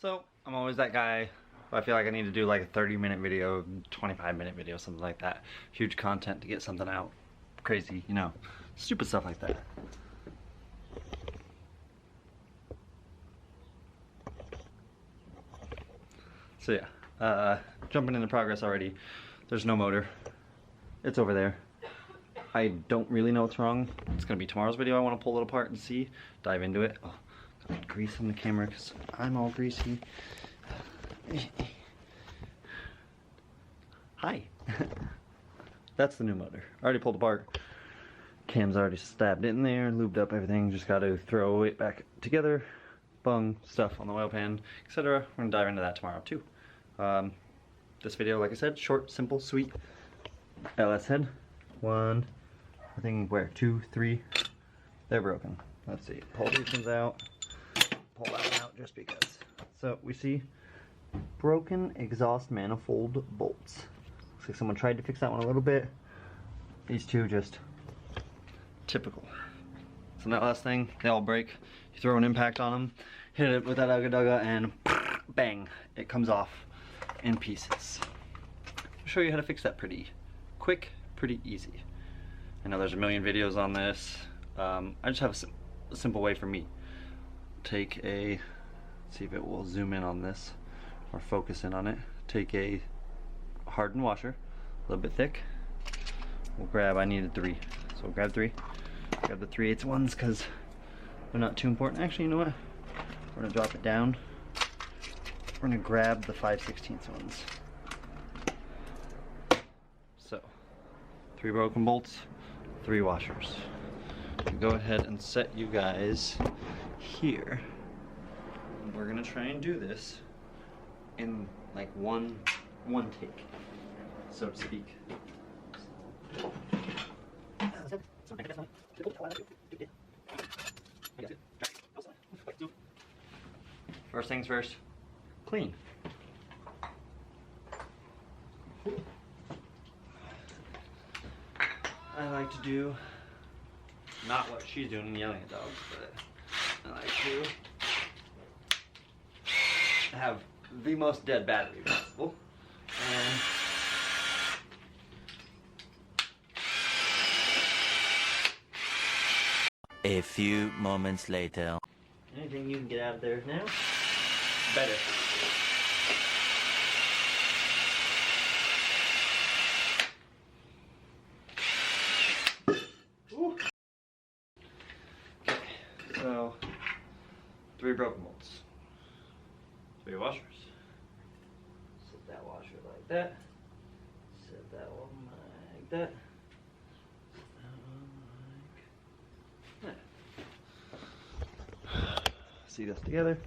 So, I'm always that guy. I feel like I need to do like a 30-minute video, 25-minute video, something like that. Huge content to get something out. Crazy, you know, stupid stuff like that. So yeah, jumping into progress already. There's no motor. It's over there. I don't really know what's wrong. It's gonna be tomorrow's video. I want to pull it apart and see, dive into it. Oh, got grease on the camera because I'm all greasy. Hi. That's the new motor. Already pulled apart. Cam's already stabbed in there, lubed up everything. Just got to throw it back together. Bung stuff on the oil pan, etc. We're gonna dive into that tomorrow too. This video, like I said, short, simple, sweet. LS head. One. I think where? 2, 3. They're broken. Let's see. Pull these ones out. Pull that one out just because. So we see broken exhaust manifold bolts. Looks like someone tried to fix that one a little bit. These two just typical. So that last thing, they all break. You throw an impact on them, hit it with that ugga and bang, it comes off in pieces. I'll show you how to fix that pretty quick, pretty easy. I know there's a million videos on this. I just have a simple way for me. Take a, see if it will zoom in on this or focus in on it. Take a hardened washer, a little bit thick. We'll grab, I needed 3, so we'll grab 3. Grab the 3/8 ones because they're not too important. Actually, you know what? We're gonna drop it down. We're gonna grab the 5/16 ones. So, 3 broken bolts, 3 washers. Go ahead and set you guys here. We're gonna try and do this in like one take, so to speak. First things first, clean. I like to do not what she's doing and yelling at dogs, but I like to have the most dead battery possible. And a few moments later. anything you can get out of there now, better. Ooh. Okay, so 3 broken bolts, 3 washers. Set that washer like that. Set that one like that. See this together.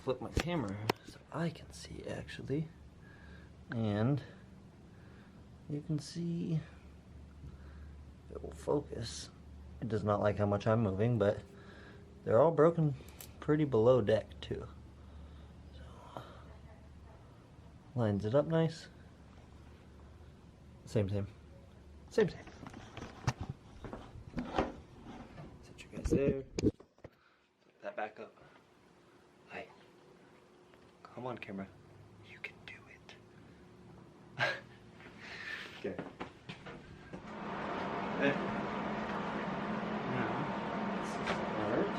Flip my camera so I can see actually, and you can see it will focus. It does not like how much I'm moving, but they're all broken pretty below deck too. So lines it up nice. Same. Set you guys there. That back up. Hi. Come on, camera. You can do it. Okay. Okay. Now, let's start.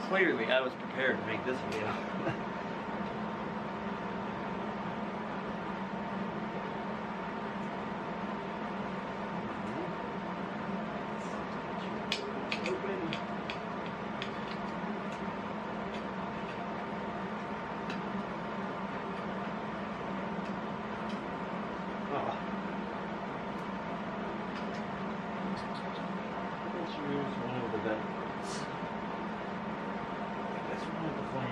Clearly, I was prepared to make this video. Let's use one of the vents. Not the flange.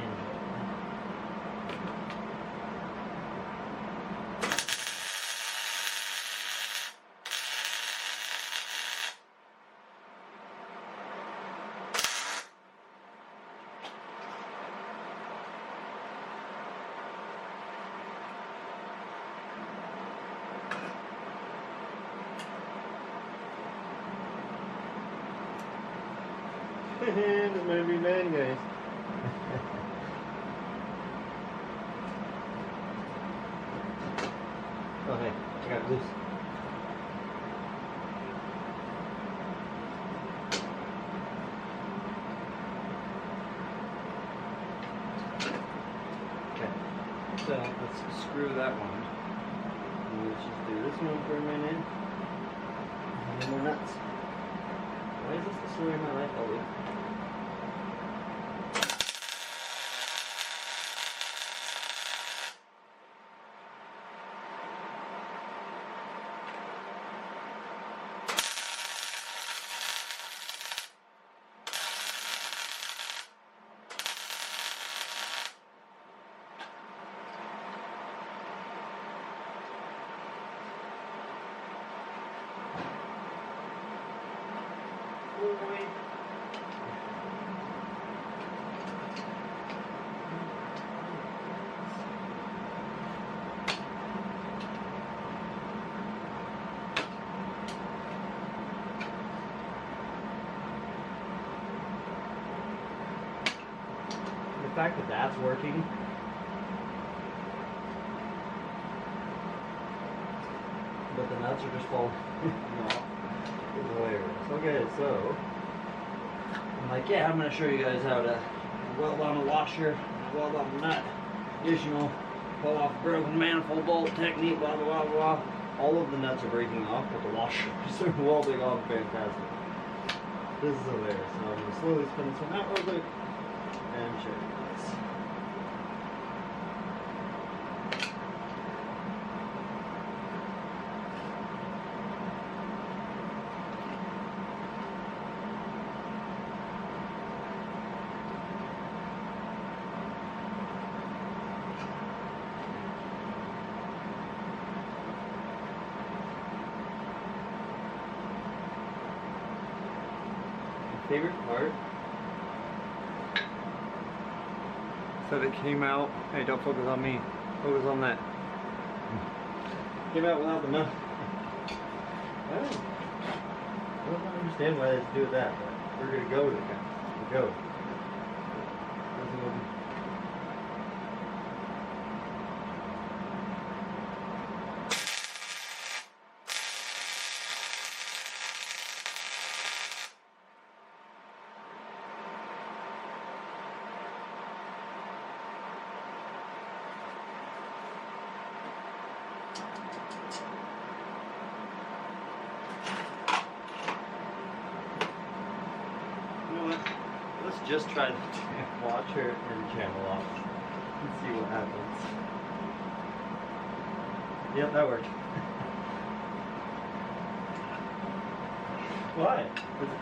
This might be man, guys. Oh hey, I got it loose. Okay, so let's screw that one. And let's just do this one for a minute. And then we're nuts. Why is this the story of my life always? Boy. The fact that that's working, but the nuts are just falling off. It's hilarious. Okay, so I'm like, yeah, I'm gonna show you guys how to weld on a washer, weld on a nut, additional pull off broken manifold bolt technique, blah blah blah blah. All of the nuts are breaking off, but the washers are welding on fantastic. This is hilarious. So I'm gonna slowly spin this one out real quick and show you guys. Favorite part said it came out. Hey, don't focus on me. Focus on that. Came out without the nut. I don't understand why they do that, but we're gonna go with it, guys. We'll go. Let's just try to watch her and channel off and see what happens. Yep, that worked. Why? It's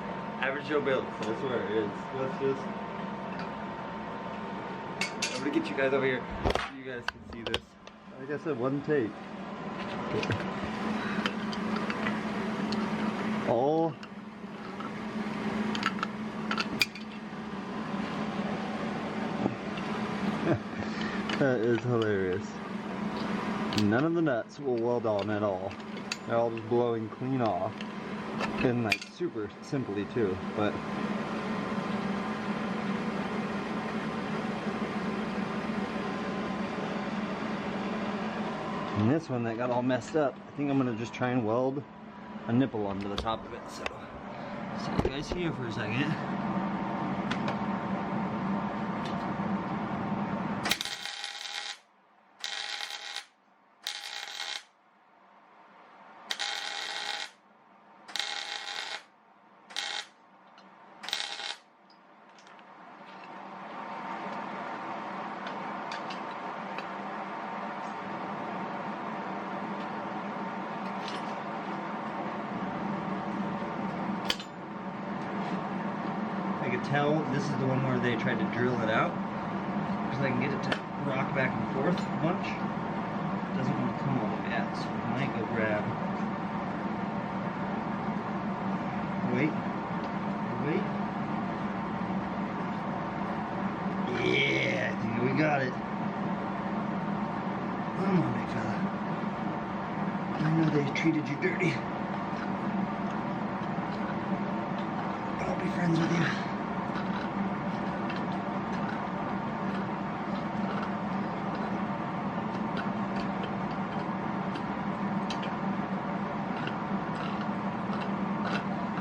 average Joe build, so that's where it is. Let's just... I'm gonna get you guys over here so you guys can see this. Like I said, one take. All that is hilarious. None of the nuts will weld on at all. They're all just blowing clean off. And like super simply too, but and this one that got all messed up, I think I'm gonna just try and weld a nipple onto the top of it. So you guys here for a second. Tell this is the one where they tried to drill it out. so I can get it to rock back and forth a bunch. It doesn't want to come all the way out, so I might go grab. Wait. Yeah, I think we got it. Come on, big fella. I know they treated you dirty, but I'll be friends with you.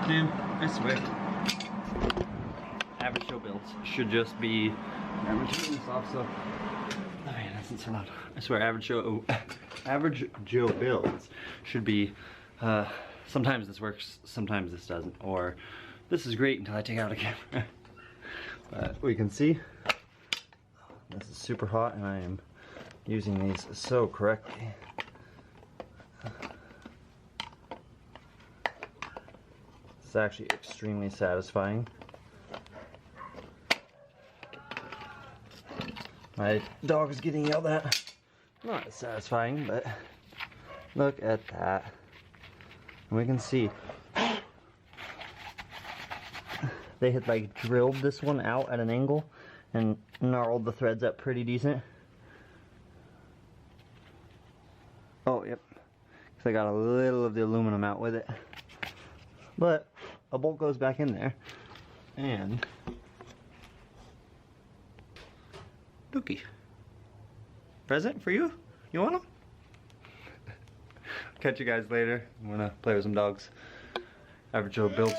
Man, I swear. Average Joe builds should just be average this off, so oh man, that's so loud. I swear average Joe builds should be sometimes this works, sometimes this doesn't, or this is great until I take out a camera. But we can see this is super hot and I am using these so correctly. It's actually extremely satisfying. My dog is getting yelled at. Not as satisfying, but look at that. And we can see they had like drilled this one out at an angle and gnarled the threads up pretty decent. Oh, yep. Because I got a little of the aluminum out with it. But a bolt goes back in there, and Dookie. Present for you? You want them? Catch you guys later. I'm gonna play with some dogs. Average Joe built.